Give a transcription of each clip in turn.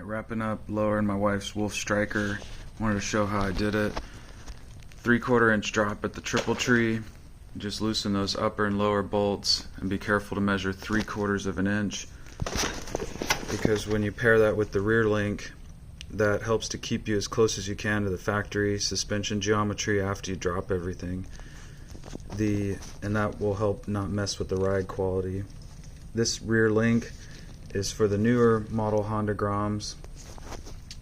Wrapping up lowering my wife's Wolf Striker. Wanted to show how I did it. 3/4 inch drop at the triple tree. Just loosen those upper and lower bolts and be careful to measure 3/4 of an inch, because when you pair that with the rear link, that helps to keep you as close as you can to the factory suspension geometry after you drop everything. And that will help not mess with the ride quality. This rear link is for the newer model Honda Groms,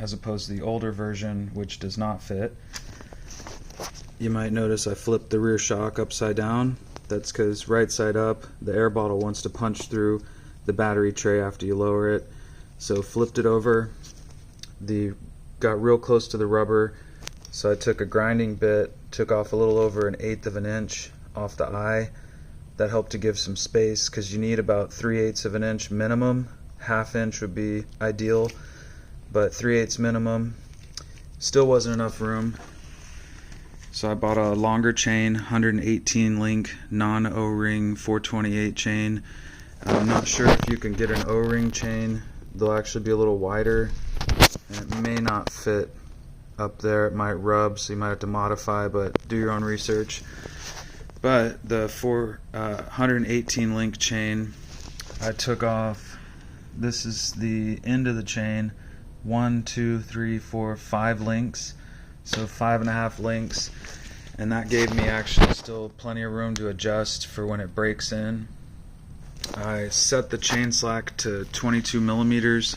as opposed to the older version, which does not fit. You might notice I flipped the rear shock upside down. That's because right side up, the air bottle wants to punch through the battery tray after you lower it. So flipped it over. Got real close to the rubber, so I took a grinding bit, took off a little over 1/8 of an inch off the eye. That helped to give some space, because you need about 3/8 of an inch minimum. 1/2 inch would be ideal, but 3/8 minimum. Still wasn't enough room, so I bought a longer chain, 118 link non-O-ring 428 chain. I'm not sure if you can get an O-ring chain. They'll actually be a little wider, and it may not fit up there. It might rub, so you might have to modify, but do your own research. But the 118 link chain, I took off, this is the end of the chain, 1, 2, 3, 4, 5 links, so 5.5 links, and that gave me actually still plenty of room to adjust for when it breaks in. I set the chain slack to 22 millimeters.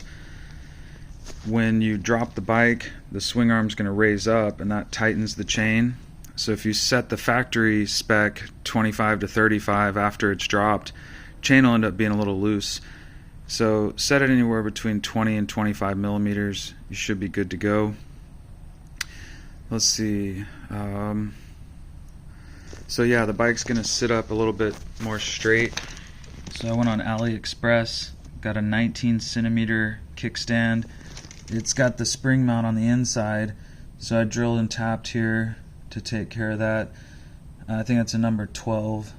When you drop the bike, the swing arm's going to raise up, and that tightens the chain. So if you set the factory spec 25 to 35 after it's dropped, chain will end up being a little loose. So set it anywhere between 20 and 25 millimeters. You should be good to go. Let's see. So yeah, the bike's going to sit up a little bit more straight. So I went on AliExpress, got a 19 centimeter kickstand. It's got the spring mount on the inside, so I drilled and tapped here to take care of that. I think that's a number 12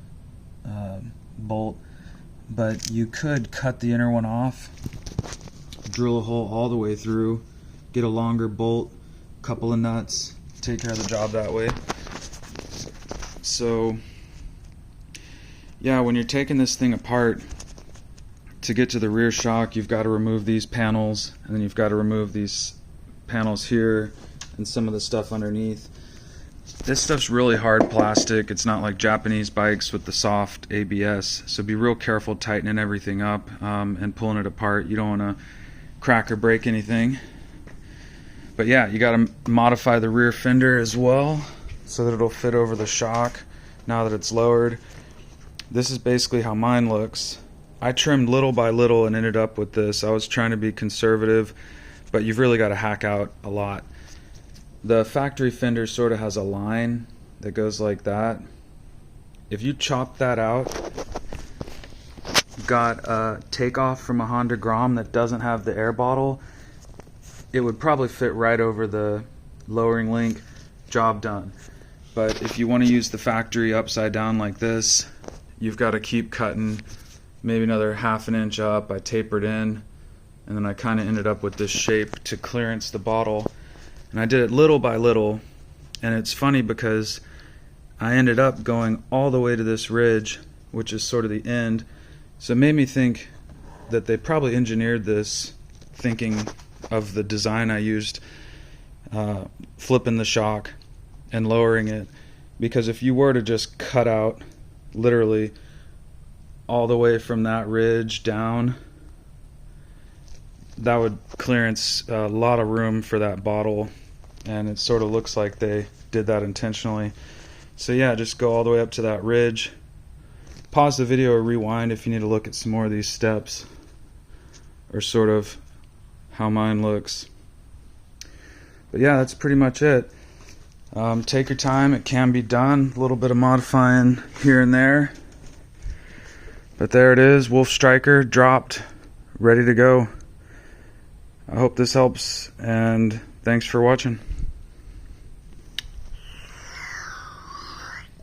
bolt, but you could cut the inner one off, drill a hole all the way through, get a longer bolt, couple of nuts, take care of the job that way. So yeah, when you're taking this thing apart, to get to the rear shock, you've got to remove these panels, and then you've got to remove these panels here and some of the stuff underneath. This stuff's really hard plastic. It's not like Japanese bikes with the soft ABS, so be real careful tightening everything up and pulling it apart. You don't want to crack or break anything. But yeah, you got to modify the rear fender as well so that it'll fit over the shock now that it's lowered. This is basically how mine looks. I trimmed little by little and ended up with this. I was trying to be conservative, but you've really got to hack out a lot. The factory fender sort of has a line that goes like that. If you chop that out, got a takeoff from a Honda Grom that doesn't have the air bottle, it would probably fit right over the lowering link. Job done. But if you want to use the factory upside down like this, you've got to keep cutting maybe another 1/2 inch up. I tapered in, and then I kind of ended up with this shape to clearance the bottle, and I did it little by little. And it's funny because I ended up going all the way to this ridge, which is sort of the end, so it made me think that they probably engineered this thinking of the design I used, flipping the shock and lowering it, because if you were to just cut out literally all the way from that ridge down, that would clearance a lot of room for that bottle, and it sort of looks like they did that intentionally. So yeah, just go all the way up to that ridge, pause the video or rewind if you need to look at some more of these steps, or sort of how mine looks. But yeah, that's pretty much it. Take your time, it can be done, a little bit of modifying here and there. But there it is, Wolf Striker dropped, ready to go. I hope this helps, and thanks for watching.